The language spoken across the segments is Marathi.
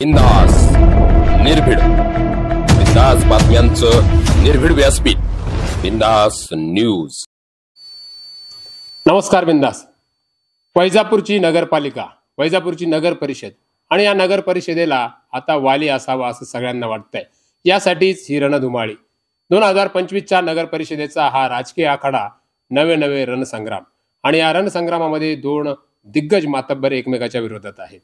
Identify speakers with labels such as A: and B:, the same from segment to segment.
A: बिंदास निर्भीड बिंदास बातम्यांचं निर्भीड व्यासपीठ बिंदास न्यूज.
B: नमस्कार. बिंदास. वैजापूरची नगरपालिका, वैजापूरची नगर परिषद आणि या नगर परिषदेला आता वाली असावा असं सगळ्यांना वाटतंय. यासाठीच ही रणधुमाळी. 2025च्या नगर परिषदेचा हा राजकीय आखाडा नवे नवे रणसंग्राम. आणि या रणसंग्रामामध्ये दोन दिग्गज मातब्बर एकमेकाच्या विरोधात आहेत.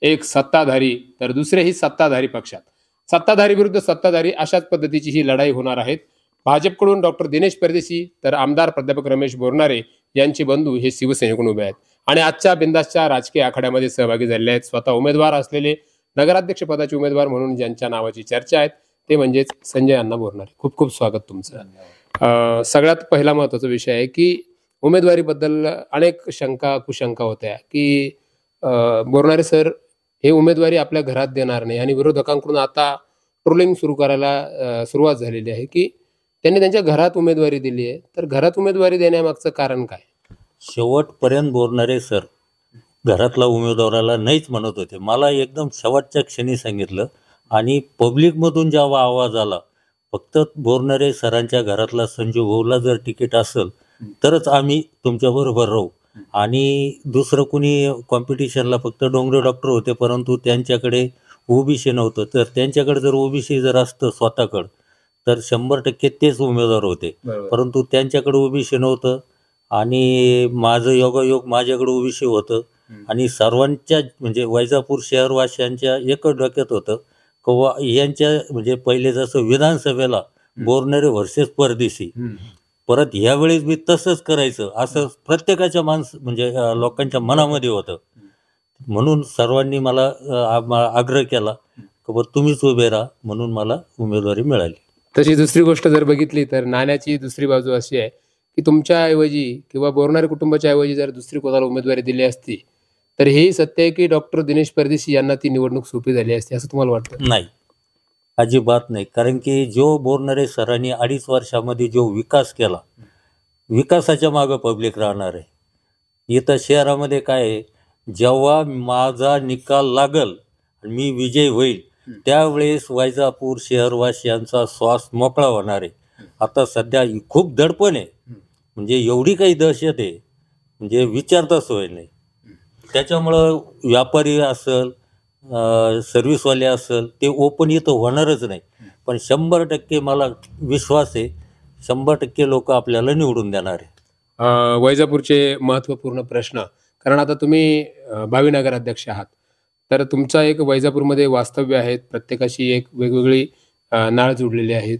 B: एक सत्ताधारी तर दुसरेही सत्ताधारी पक्षात. सत्ताधारी विरुद्ध सत्ताधारी अशाच पद्धतीची ही लढाई होणार आहेत. भाजपकडून डॉक्टर दिनेश परदेशी तर आमदार प्राध्यापक रमेश बोरनारे यांचे बंधू हे शिवसेनेकडून उभे आहेत आणि आजच्या बिंदासच्या राजकीय आखाड्यामध्ये सहभागी झालेले आहेत. स्वतः उमेदवार असलेले नगराध्यक्ष पदाचे उमेदवार म्हणून ज्यांच्या नावाची चर्चा आहे ते म्हणजेच संजय अण्णा बोरनारे. खूप खूप स्वागत तुमचं. सगळ्यात पहिला महत्त्वाचा विषय आहे की उमेदवारीबद्दल अनेक शंका कुशंका होत्या की बोरनारे सर हे उमेदवारी आपल्या घरात देणार नाही आणि विरोधकांकडून आता ट्रोलिंग सुरू करायला सुरुवात झालेली आहे की त्यांनी त्यांच्या घरात उमेदवारी दिली आहे. तर घरात उमेदवारी देण्यामागचं कारण काय?
C: शेवटपर्यंत बोरनारे सर घरातला उमेदवाराला नाहीच म्हणत होते. मला एकदम शेवटच्या क्षणी सांगितलं आणि पब्लिकमधून जेव्हा आवाज आला फक्त बोरनारे सरांच्या घरातला संजू भाऊला जर तिकीट असेल तरच आम्ही तुमच्याबरोबर राहू. आणि दुसरं कुणी कॉम्पिटिशनला फक्त डोंगरे डॉक्टर होते परंतु त्यांच्याकडे ओबीसी नव्हतं. तर त्यांच्याकडे जर ओबीसी जर असतं स्वतःकडं तर 100% तेच उमेदवार होते. परंतु त्यांच्याकडे ओबीसी नव्हतं आणि माझं योगायोग माझ्याकडे ओबीसी होतं. आणि सर्वांच्या म्हणजे वैजापूर शहरवासियांच्या एकच डोक्यात होतं किंवा यांच्या म्हणजे पहिले जसं विधानसभेला बोरनारे व्हर्सेस परदेशी, परत ह्यावेळेस मी तसंच करायचं असं प्रत्येकाच्या म्हणजे लोकांच्या मनामध्ये होतं. म्हणून सर्वांनी मला आग्रह केला की बा तुम्हीच उभे राहा, म्हणून मला उमेदवारी मिळाली.
B: तशी दुसरी गोष्ट जर बघितली तर नाण्याची दुसरी बाजू अशी आहे की तुमच्याऐवजी किंवा बोरनारे कुटुंबाच्या ऐवजी जर दुसरी कोणाला उमेदवारी दिली असती तर हेही सत्य आहे की डॉक्टर दिनेश परदेशी यांना ती निवडणूक सोपी झाली असती असं तुम्हाला वाटतं?
C: नाही, अजिबात नाही. कारण की जो बोरनारे सरांनी 2.5 वर्षामध्ये जो विकास केला, विकासाच्या मागं पब्लिक राहणार आहे. इथं शहरामध्ये काय आहे, जेव्हा माझा निकाल लागल मी विजय होईल त्यावेळेस वैजापूर शहरवासियांचा श्वास मोकळा होणार आहे. आता सध्या खूप दडपण आहे, म्हणजे एवढी काही दहशत आहे म्हणजे विचारता सोय नाही. त्याच्यामुळं व्यापारी असेल सर्व्हिसवाले असेल ते ओपन इथं होणारच नाही. पण 100% मला विश्वास आहे 100% लोक आपल्याला निवडून देणार आहे.
B: वैजापूरचे महत्त्वपूर्ण प्रश्न, कारण आता तुम्ही भावी नगराध्यक्ष आहात तर तुमचा एक वैजापूरमध्ये वास्तव्य आहेत, प्रत्येकाशी एक वेगवेगळी नाळ जुडलेली आहेत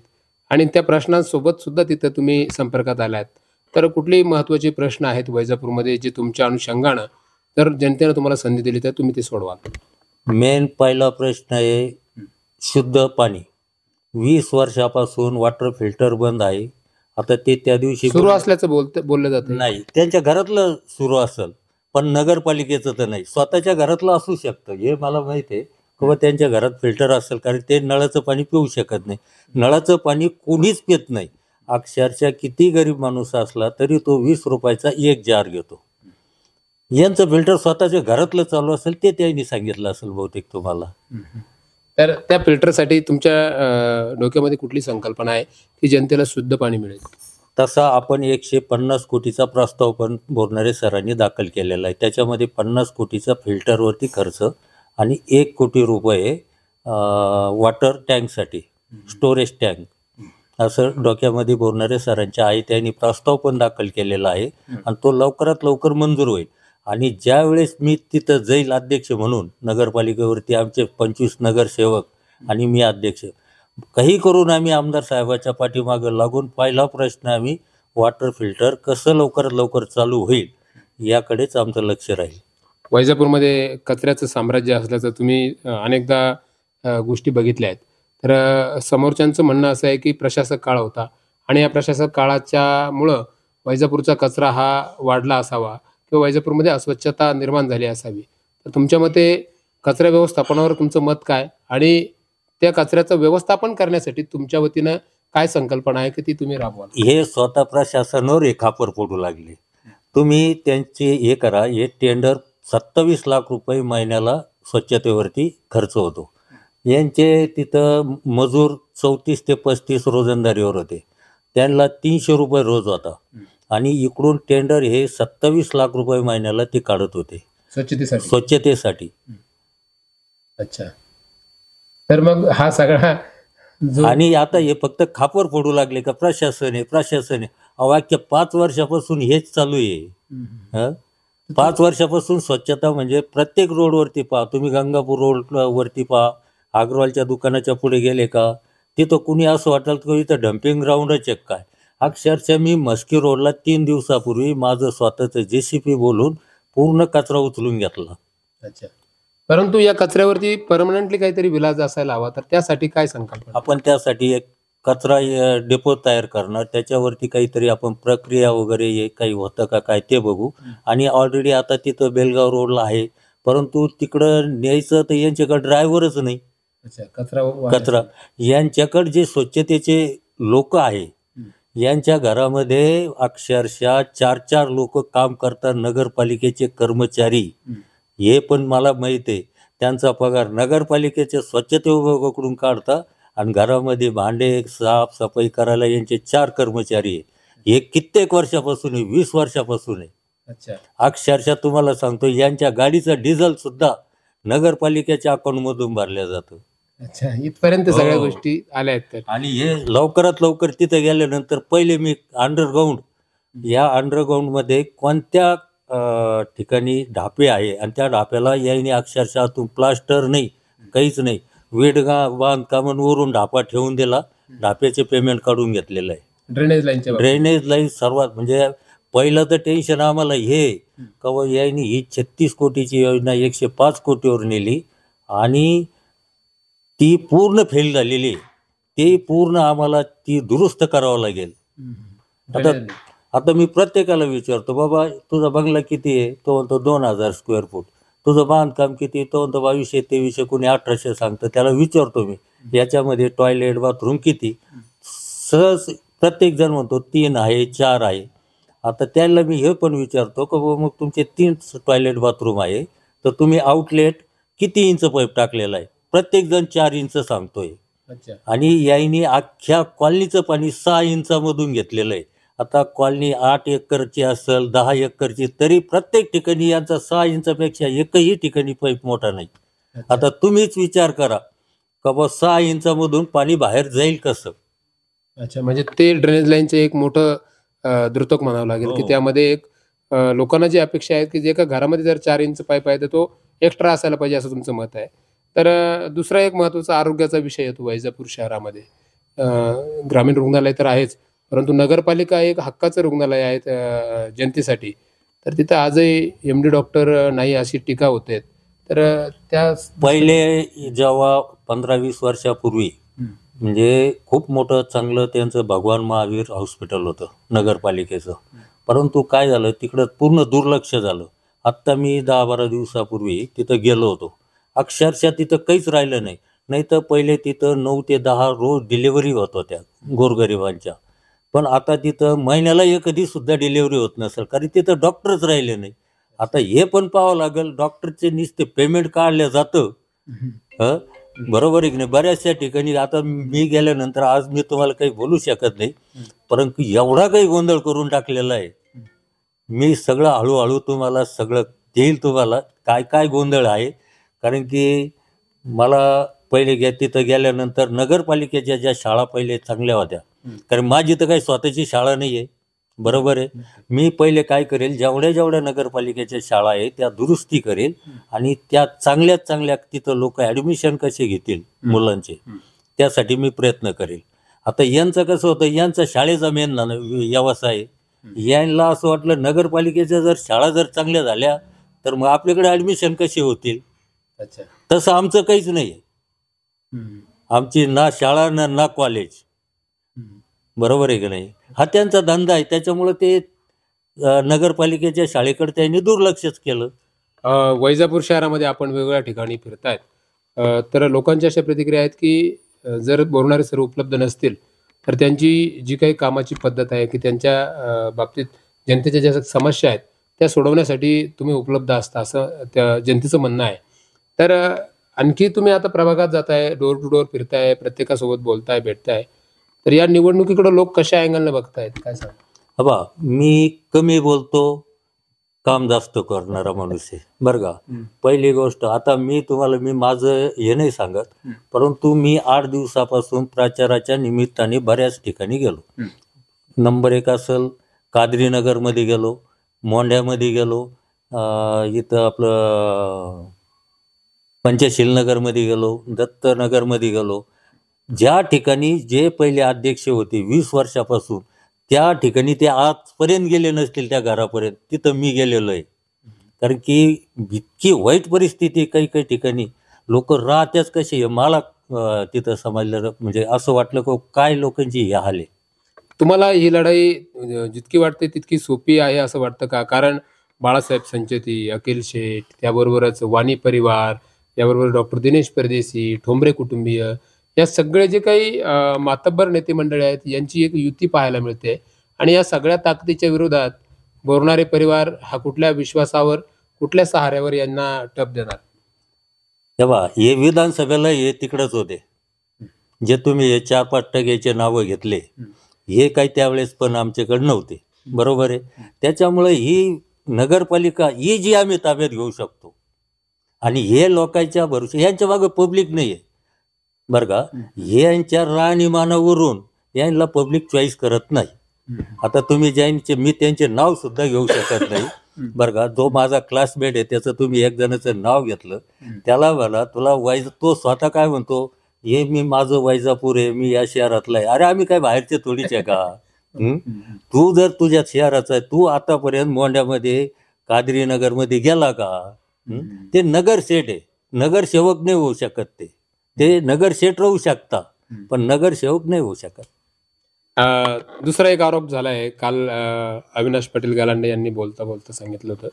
B: आणि त्या प्रश्नांसोबत सुद्धा तिथं तुम्ही संपर्कात आलात. तर कुठलेही महत्त्वाचे प्रश्न आहेत वैजापूरमध्ये जे तुमच्या अनुषंगानं जर जनतेनं तुम्हाला संधी दिली तर तुम्ही ते सोडवाल?
C: मेन पहिला प्रश्न आहे शुद्ध पाणी. 20 वर्षापासून वॉटर फिल्टर बंद आहे. आता ते त्या दिवशी
B: सुरू असल्याचं बोललं जातं.
C: नाही, त्यांच्या घरातलं सुरू असेल पण नगरपालिकेचं तर नाही. स्वतःच्या घरातलं असू शकतं हे मला माहिती आहे किंवा त्यांच्या घरात फिल्टर असेल, कारण ते नळाचं पाणी पिऊ शकत नाही. नळाचं पाणी कोणीच पित नाही. अक्षरशः किती गरीब माणूस असला तरी तो 20 रुपयाचा एक जार घेतो. यांचं फिल्टर स्वतःच्या घरातलं चालू असेल ते त्यांनी सांगितलं असेल बहुतेक तुम्हाला.
B: तर त्या फिल्टरसाठी तुमच्या डोक्यामध्ये कुठली संकल्पना आहे की जनतेला शुद्ध पाणी मिळेल?
C: तसा आपण 150 कोटीचा प्रस्ताव पण बोरनारे सरांनी दाखल केलेला आहे. त्याच्यामध्ये 50 कोटीचा फिल्टरवरती खर्च आणि 1 कोटी रुपये वॉटर टँकसाठी, स्टोरेज टँक असं डोक्यामध्ये बोरनारे सरांच्या आहे. त्यांनी प्रस्ताव पण दाखल केलेला आहे आणि तो लवकरात लवकर मंजूर होईल. आणि ज्या वेळेस मी तिथं जाईल अध्यक्ष म्हणून, नगरपालिकेवरती आमचे 25 नगरसेवक आणि मी अध्यक्ष, काही करून आम्ही आमदार साहेबाच्या पाठीमागं लागून पहिला प्रश्न आम्ही वॉटर फिल्टर कसं लवकरात लवकर चालू होईल याकडेच आमचं लक्ष राहील.
B: वैजापूरमध्ये कचऱ्याचं साम्राज्य असल्याचं तुम्ही अनेकदा गोष्टी बघितल्या आहेत. तर समोरच्यांचं म्हणणं असं आहे की प्रशासक काळ होता आणि या प्रशासक काळाच्यामुळं वैजापूरचा कचरा हा वाढला असावा किंवा वैजापूरमध्ये अस्वच्छता निर्माण झाली असावी. तर तुमच्या मते कचरा व्यवस्थापनावर तुमचं मत काय आणि त्या कचऱ्याचं व्यवस्थापन करण्यासाठी तुमच्या वतीनं काय संकल्पना आहे की ती तुम्ही राबवाल?
C: हे स्वतः प्रशासनावर एक खापर पडू लागले. तुम्ही त्यांचे हे करा, हे टेंडर 27 लाख रुपये महिन्याला स्वच्छतेवरती खर्च होतो. यांचे तिथं मजूर 34 ते 35 रोजंदारीवर होते. त्यांना 300 रुपये रोज होता आणि इकडून टेंडर हे 27 लाख रुपये महिन्याला ते काढत होते
B: स्वच्छतेसाठी.
C: स्वच्छतेसाठी.
B: अच्छा. तर मग हा सगळा जो
C: आणि आता हे फक्त खापर फोडू लागले का प्रशासन आहे. अवाक्य 5 वर्षापासून हेच चालू आहे. हं? 5 वर्षापासून स्वच्छता म्हणजे प्रत्येक रोडवरती पहा तुम्ही, गंगापूर रोडवरती पहा, अग्रवालच्या दुकानाच्या पुढे गेले का तिथं कुणी असं वाटेल की इथं डम्पिंग ग्राउंडच आहे काय. अक्षरशः मी मस्की रोडला 3 दिवसापूर्वी माझं स्वतःचं JCP बोलून पूर्ण कचरा उचलून घेतला.
B: अच्छा. परंतु या कचऱ्यावरती परमनंटली काहीतरी विलाज असायला हवा, तर त्यासाठी काय संकल्पना?
C: आपण त्यासाठी एक कचरा डेपो तयार करणार, त्याच्यावरती काहीतरी आपण प्रक्रिया वगैरे हे काही होतं का काय ते बघू. आणि ऑलरेडी आता तिथं बेलगाव रोडला आहे, परंतु तिकडं न्यायचं तर यांच्याकडे ड्रायव्हरच नाही.
B: अच्छा. कचरा
C: यांच्याकडे जे स्वच्छतेचे लोक आहे, यांच्या घरामध्ये अक्षरशः 4-4 लोक काम करतात, नगरपालिकेचे कर्मचारी. हे पण मला माहीत आहे. त्यांचा पगार नगरपालिकेच्या स्वच्छते विभागाकडून काढता आणि घरामध्ये भांडे साफसफाई करायला यांचे 4 कर्मचारी आहे. हे कित्येक वर्षापासून आहे, 20 वर्षापासून आहे.
B: अच्छा.
C: अक्षरशः तुम्हाला सांगतो यांच्या गाडीचा डिझेल सुद्धा नगरपालिकेच्या अकाउंटमधून भरल्या जातं.
B: अच्छा. इथपर्यंत सगळ्या
C: हो.
B: गोष्टी आल्या आहेत. तर
C: आणि हे लवकरात लवकर तिथे गेल्यानंतर पहिले मी या अंडरग्राऊंडमध्ये कोणत्या ठिकाणी ढापे आहे आणि त्या ढाप्याला याने अक्षरशः आतून प्लास्टर नाही, काहीच नाही, बांधकामांवरून ढापा ठेवून दिला, ढाप्याचे पेमेंट काढून घेतलेलं आहे. ड्रेनेज लाईन सर्वात म्हणजे पहिलं तर टेन्शन आम्हाला हे का याने ही 36 कोटीची योजना 105 कोटीवर नेली आणि ती पूर्ण फेल झालेली आहे. ते पूर्ण आम्हाला ती दुरुस्त करावं लागेल. आता मी प्रत्येकाला विचारतो, बाबा तुझा बंगला किती आहे? तो म्हणतो 2000 स्क्वेअर फूट. तुझं बांधकाम किती? तो म्हणतो 2200-2300, कोणी 1800 सांगतं. त्याला विचारतो मी याच्यामध्ये टॉयलेट बाथरूम किती? सहज प्रत्येक जण म्हणतो 3 आहे 4 आहे. आता त्याला मी हे पण विचारतो की बाबा मग तुमचे 3 टॉयलेट बाथरूम आहे तर तुम्ही आउटलेट किती इंच पाईप टाकलेला आहे? प्रत्येक जण 4 इंच सांगतोय.
B: अच्छा.
C: आणि याईने अख्ख्या कॉलनीचं पाणी 6 इंचामधून घेतलेलं आहे. आता कॉलनी 8 एकरची असेल 10 एकरची, तरी प्रत्येक ठिकाणी यांचा 6 इंचापेक्षा एकही ठिकाणी पाईप मोठा नाही. आता तुम्हीच विचार करा का बा 6 इंचामधून पाणी बाहेर जाईल कसं?
B: अच्छा. म्हणजे ते ड्रेनेज लाईनचं एक मोठं द्रुतक म्हणावं लागेल की
C: हो.
B: त्यामध्ये एक लोकांना जी अपेक्षा आहे की जे एका घरामध्ये जर 4 इंच पाईप आहे तर तो एक्स्ट्रा असायला पाहिजे, असं तुमचं मत आहे. तर दुसरा एक महत्त्वाचा आरोग्याचा विषय येतो वैजापूर शहरामध्ये. ग्रामीण रुग्णालय तर आहेच, परंतु नगरपालिका एक हक्काचं रुग्णालय आहे जनतेसाठी. तर तिथं आजही MD डॉक्टर नाही अशी टीका होते. तर त्या
C: पहिले जेव्हा 15-20 वर्षापूर्वी म्हणजे खूप मोठं चांगलं त्यांचं भगवान महावीर हॉस्पिटल होतं नगरपालिकेचं, परंतु काय झालं तिकडं पूर्ण दुर्लक्ष झालं. आत्ता मी 10-12 दिवसापूर्वी तिथं गेलो होतो. अक्षरशः तिथं काहीच राहिलं नाही. नाही तर पहिले तिथं 9 ते 10 रोज डिलेवरी होत होत्या गोरगरिबांच्या, पण आता तिथं महिन्याला एकही सुद्धा डिलेवरी होत नसेल, कारण तिथं डॉक्टरच राहिले नाही. आता हे पण पाहावं लागेल, डॉक्टरचे नुसते पेमेंट काढलं जातं. बरोबर आहे की नाही? बऱ्याचशा ठिकाणी आता मी गेल्यानंतर आज मी तुम्हाला काही बोलू शकत नाही, परंतु एवढा काही गोंधळ करून टाकलेला आहे. मी सगळं हळूहळू तुम्हाला सगळं देईल तुम्हाला काय काय गोंधळ आहे. कारण की मला पहिले तिथं गेल्यानंतर नगरपालिकेच्या ज्या शाळा पहिले चांगल्या होत्या, कारण माझी तर काही स्वतःची शाळा नाही आहे, बरोबर आहे. मी पहिले काय करेल, जेवढ्या नगरपालिकेच्या शाळा आहे त्या दुरुस्ती करेल आणि त्या चांगल्यात चांगल्या तिथं लोक ॲडमिशन कसे घेतील मुलांचे त्यासाठी मी प्रयत्न करेल. आता यांचं कसं होतं, यांचा शाळेचा मेन व्यवसाय आहे. यांना असं वाटलं नगरपालिकेच्या जर शाळा जर चांगल्या झाल्या तर मग आपल्याकडे ॲडमिशन कसे होतील.
B: अच्छा.
C: तसं आमचं काहीच नाही आहे. आमची ना शाळा ना कॉलेज, बरोबर आहे की नाही? हा त्यांचा धंदा आहे, त्याच्यामुळे ते नगरपालिकेच्या शाळेकडे त्यांनी दुर्लक्षच केलं.
B: वैजापूर शहरामध्ये आपण वेगवेगळ्या ठिकाणी फिरतायत, तर लोकांच्या अशा प्रतिक्रिया आहेत की जर बोलणारे सर्व उपलब्ध नसतील तर त्यांची जी काही कामाची पद्धत आहे की त्यांच्या बाबतीत जनतेच्या ज्या समस्या आहेत त्या सोडवण्यासाठी तुम्ही उपलब्ध असता, असं त्या जनतेचं म्हणणं आहे. तर आणखी तुम्ही आता प्रभागात जाताय, डोर टू डोर फिरताय, प्रत्येकासोबत बोलताय, भेटताय. तर या निवडणुकीकडे लोक कशा अँगलने बघतायत, काय सांगा?
C: हबा मी कमी बोलतो, काम जास्त करणारा माणूस आहे बरं का. पहिली गोष्ट, आता मी माझं हे नाही सांगत, परंतु मी 8 दिवसापासून प्रचाराच्या निमित्ताने बऱ्याच ठिकाणी गेलो. नंबर 1 असेल कादरीनगरमध्ये गेलो, मोंढ्यामध्ये गेलो, इथं आपलं पंचशीलनगरमध्ये गेलो, दत्तनगरमध्ये गेलो. ज्या ठिकाणी जे पहिले अध्यक्ष होते 20 वर्षापासून, त्या ठिकाणी ते आजपर्यंत गेले नसतील त्या घरापर्यंत, तिथं मी गेलेलो आहे. कारण की इतकी वाईट परिस्थिती काही काही ठिकाणी, लोक राहत्याच कशी आहे मला तिथं समजलं. म्हणजे असं वाटलं की काय लोकांची हे हाल आहे.
B: तुम्हाला ही लढाई जितकी वाटते तितकी सोपी आहे असं वाटतं का? कारण बाळासाहेब संचेती, अखिल शेठ, त्याबरोबरच वाणी परिवार, याबरोबर डॉक्टर दिनेश परदेशी, ठोंबरे कुटुंबीय, या सगळे जे काही मातब्बर नेते मंडळी आहेत, यांची एक युती पाहायला मिळते. आणि या सगळ्या ताकदीच्या विरोधात बोरणारे परिवार हा कुठल्या विश्वासावर, कुठल्या सहाऱ्यावर यांना टप देणार?
C: तेव्हा हे विधानसभेला हे तिकडंच होते, जे तुम्ही हे 4-5% नावं घेतले, हे काही त्यावेळेस पण आमच्याकडे नव्हते, बरोबर आहे. त्याच्यामुळे ही नगरपालिका ही जी आम्ही ताब्यात घेऊ शकतो. आणि हे लोकांच्या भरोसे, यांच्या मागं पब्लिक नाही आहे बरं का. यांच्या राहणीमानावरून यांना पब्लिक चॉईस करत नाही. आता तुम्ही मी त्यांचे नाव सुद्धा घेऊ शकत नाही बरं का. जो माझा क्लासमेट आहे त्याचं तुम्ही एक जणाचं नाव घेतलं, त्याला म्हणा तुला तो स्वतः काय म्हणतो, हे माझं वैजापूर आहे, मी या शहरातला आहे. अरे आम्ही काय बाहेरचे थोडीच आहे का? तू जर तुझ्या शहराचा आहे, तू आतापर्यंत मोंढ्यामध्ये कादरीनगरमध्ये गेला का? ते नगरसेठ आहे, नगरसेवक नाही होऊ शकत. ते नगरसेठ राहू शकता, पण नगरसेवक नाही होऊ शकत.
B: दुसरा एक आरोप झाला आहे काल, अविनाश पाटील गलांडे यांनी बोलता बोलता सांगितलं होतं.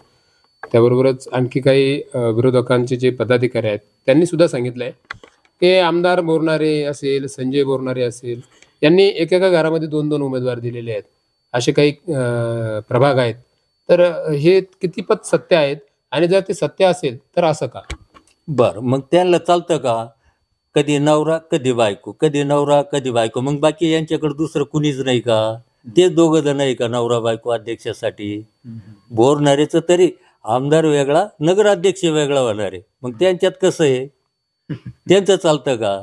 B: त्याबरोबरच आणखी काही विरोधकांचे जे पदाधिकारी आहेत त्यांनी सुद्धा सांगितलंय की आमदार बोरणारे असेल, संजय बोरणारे असेल, यांनी एकेका घरामध्ये 2-2 उमेदवार दिलेले आहेत. असे काही प्रभाग आहेत. तर हे कितीपत सत्य आहेत, आणि जर ते सत्य असेल तर असं का?
C: बरं, मग त्यांना चालतं का? कधी नवरा कधी बायको, कधी नवरा कधी बायको, मग बाकी यांच्याकडे दुसरं कुणीच नाही का? ते दोघं जण आहे का नवरा बायको अध्यक्षासाठी? बोरणारेचं तरी आमदार वेगळा, नगराध्यक्ष वेगळा होणार आहे. मग त्यांच्यात कसं आहे, त्यांचं चालतं का?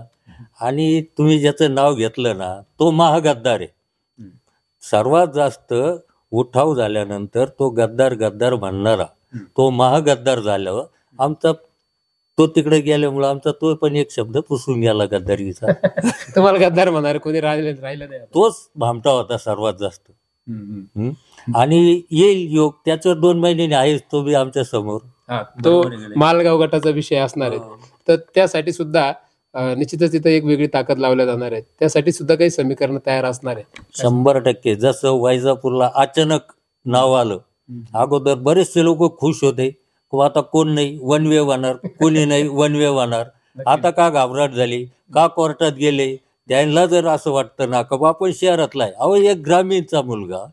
C: आणि तुम्ही ज्याचं नाव घेतलं ना, तो महागद्दार आहे. सर्वात जास्त उठाव झाल्यानंतर तो गद्दार म्हणणारा, तो महागद्दार झाल्यावर आमचा तो तिकडे गेल्यामुळे आमचा तो पण एक शब्द पुसून गेला गद्दारीचा.
B: तुम्हाला गद्दार म्हणणार कोणी राहिलं नाही.
C: तोच भामटा होता सर्वात जास्त. आणि येईल योग, त्याच्यावर 2 महिन्याने आहेच तो बी आमच्या समोर.
B: तो मालगाव गटाचा विषय असणार आहे. तर त्यासाठी सुद्धा निश्चितच तिथं एक वेगळी ताकद लावल्या जाणार आहे. त्यासाठी सुद्धा काही समीकरण तयार असणार आहे
C: 100%. जसं वैजापूरला अचानक नाव आलं, अगोदर बरेचसे लोक खुश होते, आता कोण नाही, वन वे होणार, कोणी नाही, वन वे होणार. आता का घाबरट झाली, का कोर्टात गेले? त्यांना जर असं वाटतं ना का आपण शहरातला आहे, अहो एक ग्रामीणचा मुलगा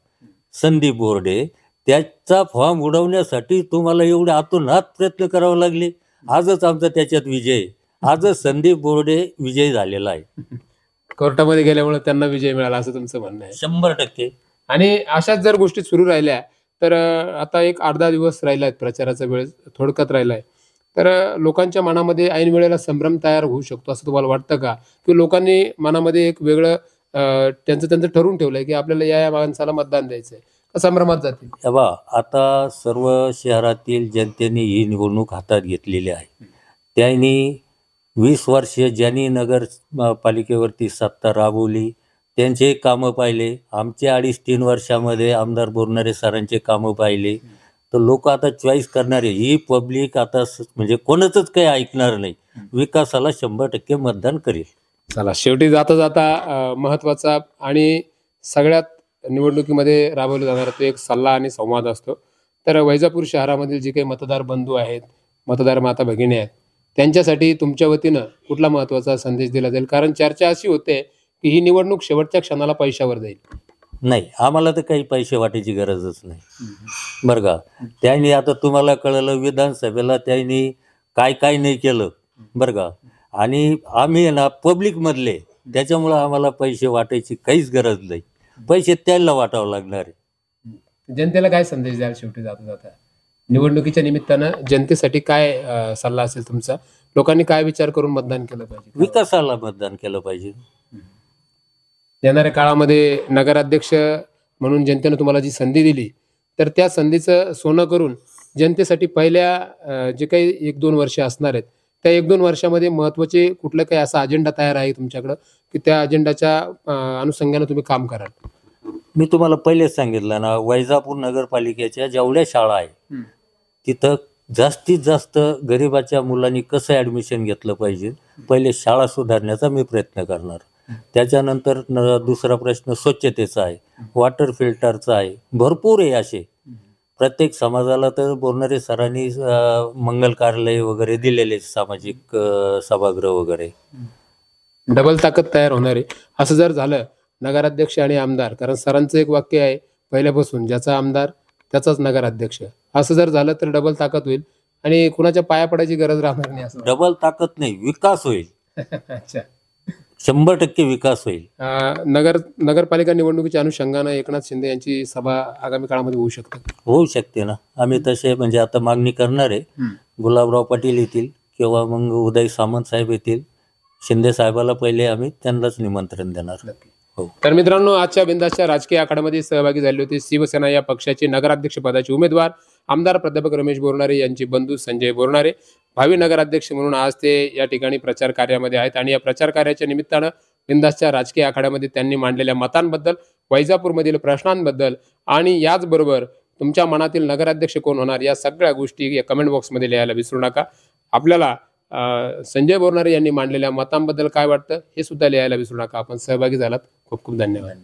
C: संदीप बोर्डे, त्याचा फॉर्म उडवण्यासाठी तुम्हाला एवढे आतून हात प्रयत्न करावे लागले. आजच आमचा त्याच्यात विजय, आजच संदीप बोर्डे विजय झालेला आहे.
B: कोर्टामध्ये गेल्यामुळे त्यांना विजय मिळाला असं तुमचं म्हणणं आहे?
C: 100%.
B: आणि अशाच जर गोष्टी सुरू राहिल्या तर आता एक 8-10 दिवस राहिला आहे, प्रचाराचा वेळ थोडक्यात राहिला आहे, तर लोकांच्या मनामध्ये ऐन वेळेला संभ्रम तयार होऊ शकतो असं तुम्हाला वाटतं का? की लोकांनी मनामध्ये एक वेगळं त्यांचं ठरवून ठेवलंय की आपल्याला या माणसाला मतदान द्यायचंय, का संभ्रमात जातील?
C: तेव्हा आता सर्व शहरातील जनतेने ही निवडणूक हातात घेतलेली आहे. त्यांनी 20 वर्ष ज्यांनी नगर पालिकेवरती सत्ता राबवली त्यांचे कामं पाहिले, आमचे 2.5-3 वर्षामध्ये आमदार बोरणारे सरांचे कामं पाहिले. तर लोक आता चॉईस करणारे, ही पब्लिक आता म्हणजे कोणाचंच काही ऐकणार नाही, विकासाला 100% मतदान करेल.
B: चला, शेवटी जाता जाता महत्त्वाचा आणि सगळ्यात निवडणुकीमध्ये राबवला जाणारा तो एक सल्ला आणि संवाद असतो. तर वैजापूर शहरामधील जे काही मतदार बंधू आहेत, मतदार माता भगिनी आहेत, त्यांच्यासाठी तुमच्या वतीनं कुठला महत्त्वाचा संदेश दिला जाईल? कारण चर्चा अशी होते की ही निवडणूक शेवटच्या क्षणाला पैशावर जाईल.
C: नाही, आम्हाला तर काही पैसे वाटायची गरजच नाही बरं का. त्यांनी आता तुम्हाला कळलं, विधानसभेला त्यांनी काय काय नाही केलं बरं का. आणि आम्ही आहे ना पब्लिकमधले, त्याच्यामुळं आम्हाला पैसे वाटायची काहीच गरज नाही. पैसे त्याला वाटावं लागणार आहे.
B: जनतेला काय संदेश द्याल शेवटी जाता जाता? निवडणुकीच्या निमित्तानं जनतेसाठी काय सल्ला असेल तुमचा? लोकांनी काय विचार करून मतदान केलं पाहिजे?
C: विकासाला मतदान केलं पाहिजे.
B: येणाऱ्या काळामध्ये नगराध्यक्ष म्हणून जनतेनं तुम्हाला जी संधी दिली, तर त्या संधीचं सोनं करून जनतेसाठी पहिल्या जे काही 1-2 वर्ष असणार आहेत, त्या 1-2 वर्षामध्ये महत्त्वाचे कुठलं काही असा अजेंडा तयार आहे तुमच्याकडं, की त्या अजेंडाच्या अनुषंगानं तुम्ही काम कराल?
C: मी तुम्हाला पहिलेच सांगितलं ना, वैजापूर नगरपालिकेच्या जेवढ्या शाळा आहे तिथं जास्तीत जास्त गरिबाच्या मुलांनी कसं ॲडमिशन घेतलं पाहिजे, पहिले शाळा सुधारण्याचा मी प्रयत्न करणार. त्याच्यानंतर दुसरा प्रश्न स्वच्छतेचा आहे, वॉटर फिल्टरचा आहे, भरपूर आहे असे. प्रत्येक समाजाला तर बोरणारे सरांनी मंगल कार्यालय वगैरे दिलेले, सामाजिक सभागृह वगैरे.
B: डबल ताकद तयार होणार आहे असं जर झालं, नगराध्यक्ष आणि आमदार, कारण सरांचं एक वाक्य आहे पहिल्यापासून, ज्याचा आमदार त्याचाच नगराध्यक्ष, असं जर झालं तर डबल ताकद होईल आणि कुणाच्या पाया पडायची गरज राहणार नाही असं.
C: डबल ताकद नाही, विकास होईल.
B: अच्छा.
C: 100% विकास होईल.
B: नगरपालिका निवडणुकीच्या अनुषंगानं एकनाथ शिंदे यांची सभा आगामी काळामध्ये होऊ शकते?
C: होऊ शकते ना. आम्ही तसे म्हणजे आता मागणी करणार आहे. गुलाबराव पाटील येतील किंवा मग उदय सामंत साहेब येतील. शिंदे साहेबाला पहिले आम्ही त्यांनाच निमंत्रण देणार. हो.
B: तर मित्रांनो, आजच्या बिंदासच्या राजकीय आखाड्यामध्ये सहभागी झाले होते शिवसेना या पक्षाचे नगराध्यक्ष पदाचे उमेदवार आमदार प्राध्यापक रमेश बोरनारे यांचे बंधू संजय बोरनारे. भावी नगराध्यक्ष म्हणून आज ते या ठिकाणी प्रचार कार्यामध्ये आहेत आणि या प्रचार कार्याच्या निमित्तानं बिंदासच्या राजकीय आखाड्यामध्ये त्यांनी मांडलेल्या मतांबद्दल, वैजापूरमधील प्रश्नांबद्दल आणि याचबरोबर तुमच्या मनातील नगराध्यक्ष कोण होणार या सगळ्या गोष्टी या कमेंट बॉक्समध्ये लिहायला विसरू नका. आपल्याला संजय बोरनारे यांनी मांडलेल्या मतांबद्दल काय वाटतं हे सुद्धा लिहायला विसरू नका. आपण सहभागी झालात, खूप खूप धन्यवाद.